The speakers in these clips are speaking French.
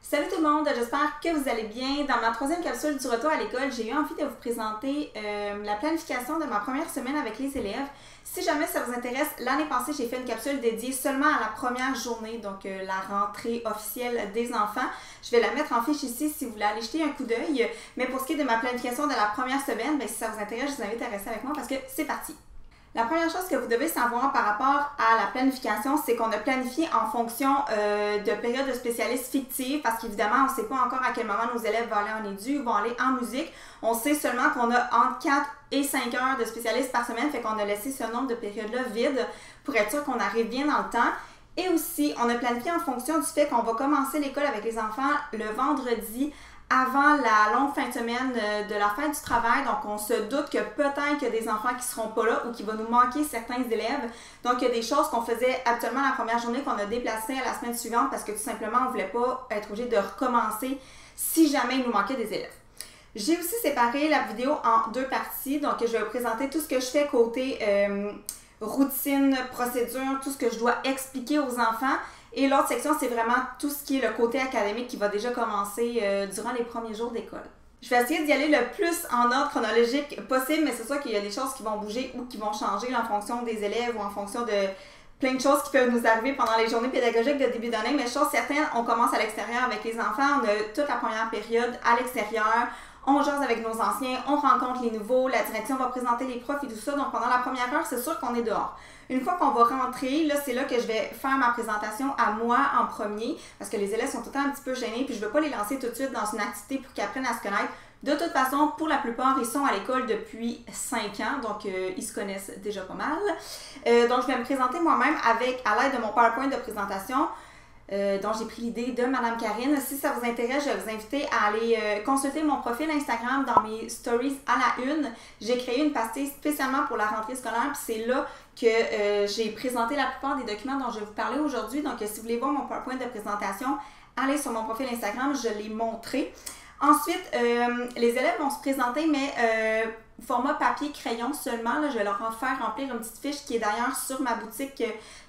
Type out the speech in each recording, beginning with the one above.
Salut tout le monde, j'espère que vous allez bien. Dans ma troisième capsule du retour à l'école, j'ai eu envie de vous présenter la planification de ma première semaine avec les élèves. Si jamais ça vous intéresse, l'année passée, j'ai fait une capsule dédiée seulement à la première journée, donc la rentrée officielle des enfants. Je vais la mettre en fiche ici si vous voulez aller jeter un coup d'œil. Mais pour ce qui est de ma planification de la première semaine, si ça vous intéresse, je vous invite à rester avec moi parce que c'est parti. La première chose que vous devez savoir par rapport à la planification, c'est qu'on a planifié en fonction de périodes de spécialistes fictives parce qu'évidemment, on ne sait pas encore à quel moment nos élèves vont aller en édu, vont aller en musique. On sait seulement qu'on a entre 4 et 5 heures de spécialistes par semaine, fait qu'on a laissé ce nombre de périodes-là vides pour être sûr qu'on arrive bien dans le temps. Et aussi, on a planifié en fonction du fait qu'on va commencer l'école avec les enfants le vendredi avant la longue fin de semaine de la fête du travail. Donc, on se doute que peut-être qu'il y a des enfants qui ne seront pas là ou qu'il va nous manquer certains élèves. Donc, il y a des choses qu'on faisait habituellement la première journée qu'on a déplacées à la semaine suivante parce que tout simplement, on ne voulait pas être obligé de recommencer si jamais il nous manquait des élèves. J'ai aussi séparé la vidéo en deux parties. Donc, je vais vous présenter tout ce que je fais côté routine, procédure, tout ce que je dois expliquer aux enfants. Et l'autre section, c'est vraiment tout ce qui est le côté académique qui va déjà commencer durant les premiers jours d'école. Je vais essayer d'y aller le plus en ordre chronologique possible, mais c'est sûr qu'il y a des choses qui vont bouger ou qui vont changer en fonction des élèves ou en fonction de plein de choses qui peuvent nous arriver pendant les journées pédagogiques de début d'année. Mais chose certaine, on commence à l'extérieur avec les enfants, on a toute la première période à l'extérieur. On jase avec nos anciens, on rencontre les nouveaux, la direction va présenter les profs et tout ça. Donc, pendant la première heure, c'est sûr qu'on est dehors. Une fois qu'on va rentrer, là, c'est là que je vais faire ma présentation à moi en premier parce que les élèves sont tout le temps un petit peu gênés puis je ne veux pas les lancer tout de suite dans une activité pour qu'ils apprennent à se connaître. De toute façon, pour la plupart, ils sont à l'école depuis 5 ans, donc ils se connaissent déjà pas mal. Donc, je vais me présenter moi-même à l'aide de mon PowerPoint de présentation. Dont j'ai pris l'idée de Madame Karine. Si ça vous intéresse, je vais vous inviter à aller consulter mon profil Instagram dans mes stories à la une. J'ai créé une pastille spécialement pour la rentrée scolaire, puis c'est là que j'ai présenté la plupart des documents dont je vais vous parler aujourd'hui. Donc, si vous voulez voir mon PowerPoint de présentation, allez sur mon profil Instagram, je l'ai montré. Ensuite, les élèves vont se présenter, mais format papier-crayon seulement. Là, je vais leur faire remplir une petite fiche qui est d'ailleurs sur ma boutique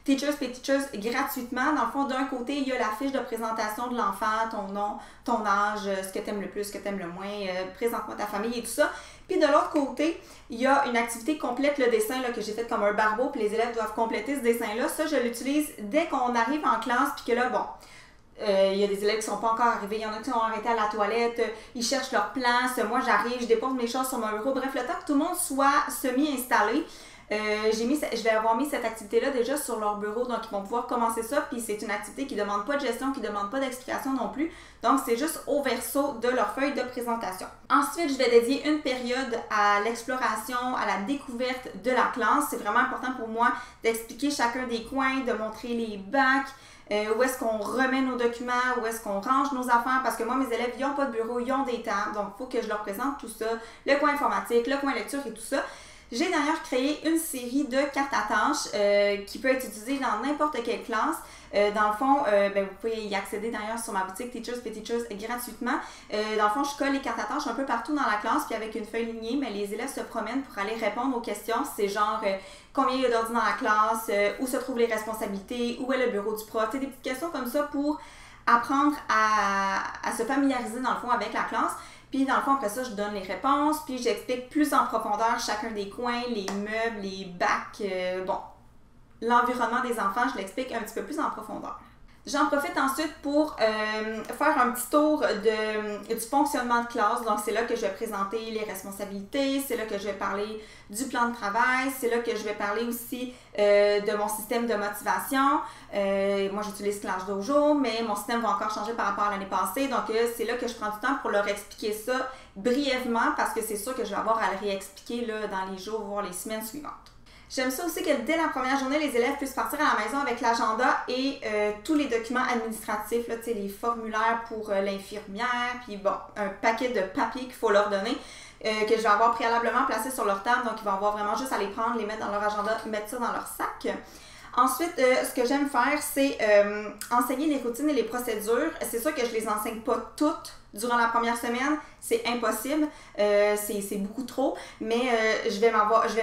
Teachers Pay Teachers gratuitement. Dans le fond, d'un côté, il y a la fiche de présentation de l'enfant, ton nom, ton âge, ce que tu aimes le plus, ce que tu aimes le moins, présente-moi ta famille et tout ça. Puis de l'autre côté, il y a une activité complète, le dessin là, que j'ai fait comme un barbeau, puis les élèves doivent compléter ce dessin-là. Ça, je l'utilise dès qu'on arrive en classe, puis que là, bon, il y a des élèves qui ne sont pas encore arrivés, il y en a qui sont arrêtés à la toilette, ils cherchent leur place, moi j'arrive, je dépose mes choses sur mon bureau. Bref, le temps que tout le monde soit semi-installé, je vais avoir mis cette activité-là déjà sur leur bureau, donc ils vont pouvoir commencer ça, puis c'est une activité qui ne demande pas de gestion, qui ne demande pas d'explication non plus, donc c'est juste au verso de leur feuille de présentation. Ensuite, je vais dédier une période à l'exploration, à la découverte de la classe. C'est vraiment important pour moi d'expliquer chacun des coins, de montrer les bacs, où est-ce qu'on remet nos documents, où est-ce qu'on range nos affaires, parce que moi, mes élèves, ils n'ont pas de bureau, ils ont des tables, donc il faut que je leur présente tout ça, le coin informatique, le coin lecture et tout ça. J'ai d'ailleurs créé une série de cartes à tâches qui peut être utilisée dans n'importe quelle classe. Dans le fond, vous pouvez y accéder d'ailleurs sur ma boutique Teachers Pay Teachers gratuitement. Dans le fond, je colle les cartes à tâches un peu partout dans la classe, puis avec une feuille lignée, mais les élèves se promènent pour aller répondre aux questions. C'est genre combien il y a d'ordi dans la classe, où se trouvent les responsabilités, où est le bureau du prof, des petites questions comme ça pour apprendre à se familiariser dans le fond avec la classe. Puis dans le fond, après ça, je donne les réponses, puis j'explique plus en profondeur chacun des coins, les meubles, les bacs, l'environnement des enfants, je l'explique un petit peu plus en profondeur. J'en profite ensuite pour faire un petit tour du fonctionnement de classe. Donc, c'est là que je vais présenter les responsabilités, c'est là que je vais parler du plan de travail, c'est là que je vais parler aussi de mon système de motivation. Moi, j'utilise Clash Dojo, mais mon système va encore changer par rapport à l'année passée. Donc, c'est là que je prends du temps pour leur expliquer ça brièvement parce que c'est sûr que je vais avoir à le réexpliquer là, dans les jours, voire les semaines suivantes. J'aime ça aussi que dès la première journée, les élèves puissent partir à la maison avec l'agenda et tous les documents administratifs, là, les formulaires pour l'infirmière, puis bon, un paquet de papiers qu'il faut leur donner, que je vais avoir préalablement placé sur leur table, donc ils vont avoir vraiment juste à les prendre, les mettre dans leur agenda, mettre ça dans leur sac. Ensuite, ce que j'aime faire, c'est enseigner les routines et les procédures. C'est sûr que je les enseigne pas toutes durant la première semaine, c'est impossible, c'est beaucoup trop, mais je vais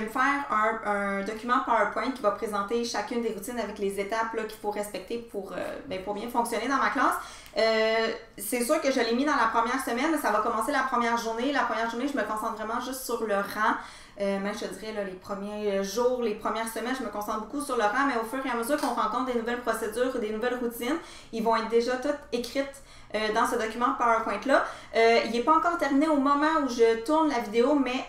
me faire un document PowerPoint qui va présenter chacune des routines avec les étapes qu'il faut respecter pour bien fonctionner dans ma classe. C'est sûr que je l'ai mis dans la première semaine, mais ça va commencer la première journée. La première journée, je me concentre vraiment juste sur le rang. Même je te dirais, là, les premiers jours, les premières semaines, je me concentre beaucoup sur le rang, mais au fur et à mesure qu'on rencontre des nouvelles procédures ou des nouvelles routines, ils vont être déjà toutes écrites dans ce document PowerPoint-là. Il n'est pas encore terminé au moment où je tourne la vidéo, mais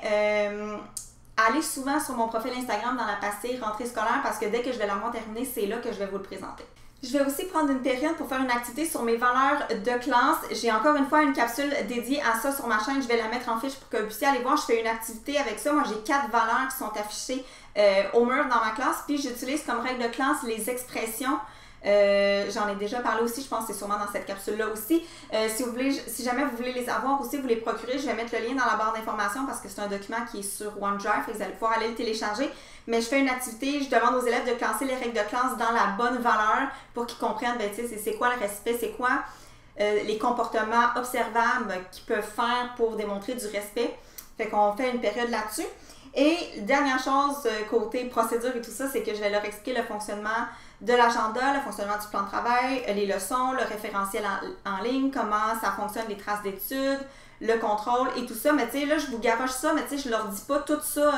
allez souvent sur mon profil Instagram dans la pastille rentrée scolaire parce que dès que je vais l'avoir terminé, c'est là que je vais vous le présenter. Je vais aussi prendre une période pour faire une activité sur mes valeurs de classe. J'ai encore une fois une capsule dédiée à ça sur ma chaîne. Je vais la mettre en fiche pour que vous puissiez aller voir. Je fais une activité avec ça. Moi, j'ai 4 valeurs qui sont affichées au mur dans ma classe. Puis, j'utilise comme règle de classe les expressions. J'en ai déjà parlé aussi, je pense que c'est sûrement dans cette capsule-là aussi. Si jamais vous voulez les avoir aussi, vous les procurer, je vais mettre le lien dans la barre d'informations parce que c'est un document qui est sur OneDrive et vous allez pouvoir aller le télécharger. Mais je fais une activité, je demande aux élèves de classer les règles de classe dans la bonne valeur pour qu'ils comprennent, ben, c'est quoi le respect, c'est quoi les comportements observables qu'ils peuvent faire pour démontrer du respect. Fait qu'on fait une période là-dessus. Et dernière chose, côté procédure et tout ça, c'est que je vais leur expliquer le fonctionnement de l'agenda, le fonctionnement du plan de travail, les leçons, le référentiel en ligne, comment ça fonctionne, les traces d'études, le contrôle et tout ça. Mais tu sais, là, je vous garoche ça, mais tu sais, je leur dis pas tout ça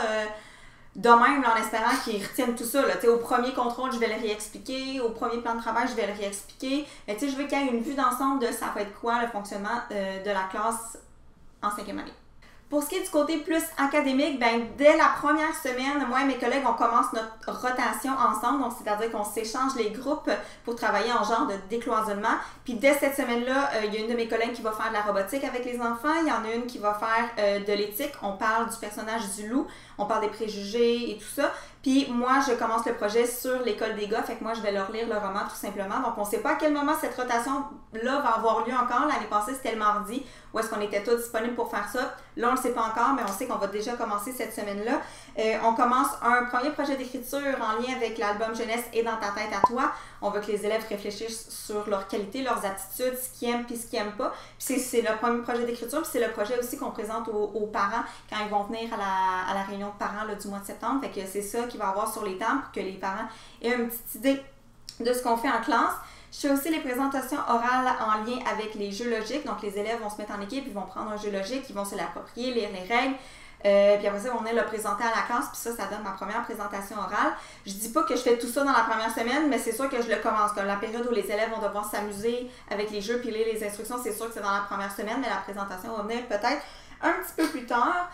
de même là, en espérant qu'ils retiennent tout ça. Là. Tu sais, au premier contrôle, je vais le réexpliquer. Au premier plan de travail, je vais le réexpliquer. Mais tu sais, je veux qu'il y ait une vue d'ensemble de ça va être quoi le fonctionnement de la classe en 5e année. Pour ce qui est du côté plus académique, ben dès la première semaine, moi et mes collègues, on commence notre rotation ensemble. Donc, c'est-à-dire qu'on s'échange les groupes pour travailler en genre de décloisonnement. Puis dès cette semaine-là, il y a une de mes collègues qui va faire de la robotique avec les enfants. Il y en a une qui va faire de l'éthique. On parle du personnage du loup. On parle des préjugés et tout ça. Puis moi, je commence le projet sur l'école des gars. Fait que moi, je vais leur lire le roman tout simplement. Donc, on ne sait pas à quel moment cette rotation-là va avoir lieu encore. L'année passée, c'était le mardi où est-ce qu'on était tous disponibles pour faire ça. Là, on ne le sait pas encore, mais on sait qu'on va déjà commencer cette semaine-là. On commence un premier projet d'écriture en lien avec l'album Jeunesse et dans ta tête à toi. On veut que les élèves réfléchissent sur leurs qualités, leurs attitudes, ce qu'ils aiment puis ce qu'ils n'aiment pas. Puis c'est le premier projet d'écriture, puis c'est le projet aussi qu'on présente aux parents quand ils vont venir à la réunion de parents là, du mois de septembre. Fait que c'est ça qu'il va y avoir sur les tables pour que les parents aient une petite idée de ce qu'on fait en classe. Je fais aussi les présentations orales en lien avec les jeux logiques. Donc, les élèves vont se mettre en équipe, ils vont prendre un jeu logique, ils vont se l'approprier, lire les règles. Puis après ça, on est le présenter à la classe, puis ça donne ma première présentation orale. Je dis pas que je fais tout ça dans la première semaine, mais c'est sûr que je le commence. Comme la période où les élèves vont devoir s'amuser avec les jeux puis lire les instructions, c'est sûr que c'est dans la première semaine, mais la présentation va venir peut-être un petit peu plus tard.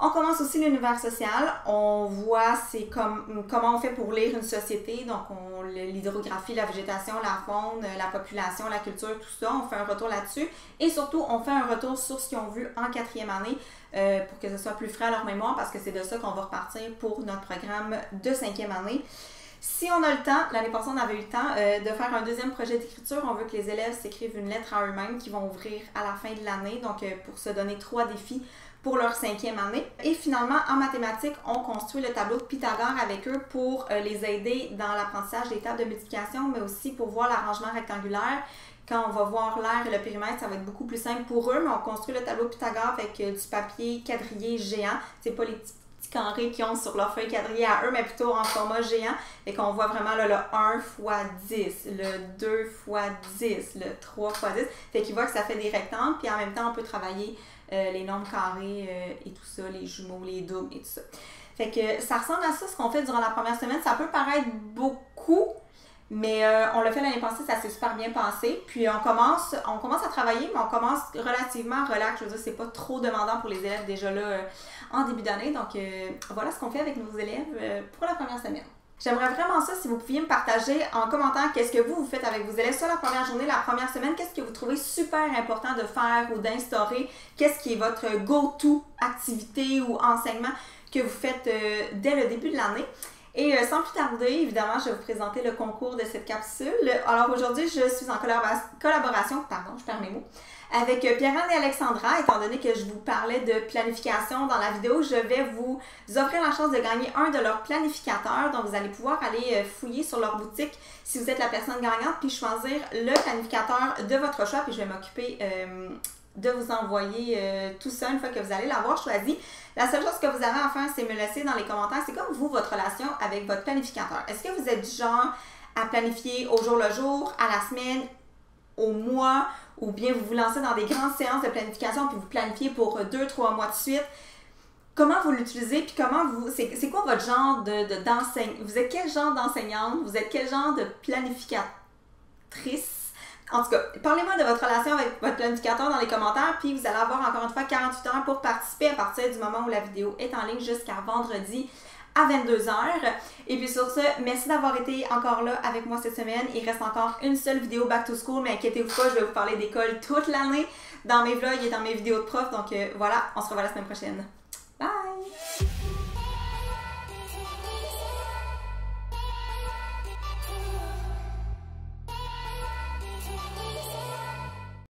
On commence aussi l'univers social. On voit comment on fait pour lire une société. Donc, l'hydrographie, la végétation, la faune, la population, la culture, tout ça. On fait un retour là-dessus. Et surtout, on fait un retour sur ce qu'ils ont vu en 4e année pour que ce soit plus frais à leur mémoire parce que c'est de ça qu'on va repartir pour notre programme de 5e année. Si on a le temps, l'année passée, on avait eu le temps de faire un deuxième projet d'écriture. On veut que les élèves s'écrivent une lettre à eux-mêmes qui vont ouvrir à la fin de l'année. Donc, pour se donner 3 défis pour leur 5e année. Et finalement, en mathématiques, on construit le tableau de Pythagore avec eux pour les aider dans l'apprentissage des tables de multiplication, mais aussi pour voir l'arrangement rectangulaire. Quand on va voir l'aire et le périmètre, ça va être beaucoup plus simple pour eux, mais on construit le tableau de Pythagore avec du papier quadrillé géant. C'est pas les petits carrés qu'ils ont sur leur feuille quadrillée à eux, mais plutôt en format géant. Et qu'on voit vraiment là, le 1 x 10, le 2 x 10, le 3 x 10. Fait qu'ils voient que ça fait des rectangles, puis en même temps, on peut travailler les nombres carrés et tout ça, les jumeaux, les doubles et tout ça. Fait que ça ressemble à ça, ce qu'on fait durant la première semaine. Ça peut paraître beaucoup, mais on l'a fait l'année passée, ça s'est super bien passé. Puis on commence à travailler, mais on commence relativement relax. Je veux dire, c'est pas trop demandant pour les élèves déjà là en début d'année. Donc voilà ce qu'on fait avec nos élèves pour la première semaine. J'aimerais vraiment ça si vous pouviez me partager en commentaire qu'est-ce que vous faites avec vos élèves sur la première journée, la première semaine, qu'est-ce que vous trouvez super important de faire ou d'instaurer, qu'est-ce qui est votre go-to activité ou enseignement que vous faites dès le début de l'année. Et sans plus tarder, évidemment, je vais vous présenter le concours de cette capsule. Alors aujourd'hui, je suis en collaboration, je perds mes mots, avec Pierre-Anne et Alexandra. Étant donné que je vous parlais de planification dans la vidéo, je vais vous offrir la chance de gagner un de leurs planificateurs. Donc, vous allez pouvoir aller fouiller sur leur boutique si vous êtes la personne gagnante, puis choisir le planificateur de votre choix. Puis je vais m'occuper de vous envoyer tout ça une fois que vous allez l'avoir choisi. La seule chose que vous avez à faire, c'est me laisser dans les commentaires, c'est comme vous, votre relation avec votre planificateur. Est-ce que vous êtes du genre à planifier au jour le jour, à la semaine, au mois, ou bien vous vous lancez dans des grandes séances de planification, puis vous planifiez pour 2-3 mois de suite, comment vous l'utilisez, puis comment vous... C'est quoi votre genre d'enseignant? Vous êtes quel genre d'enseignante? Vous êtes quel genre de planificatrice? En tout cas, parlez-moi de votre relation avec votre planificateur dans les commentaires, puis vous allez avoir encore une fois 48 heures pour participer à partir du moment où la vidéo est en ligne jusqu'à vendredi à 22h. Et puis sur ce, merci d'avoir été encore là avec moi cette semaine. Il reste encore une seule vidéo Back to School, mais inquiétez-vous pas, je vais vous parler d'école toute l'année dans mes vlogs et dans mes vidéos de prof. Donc voilà, on se revoit la semaine prochaine.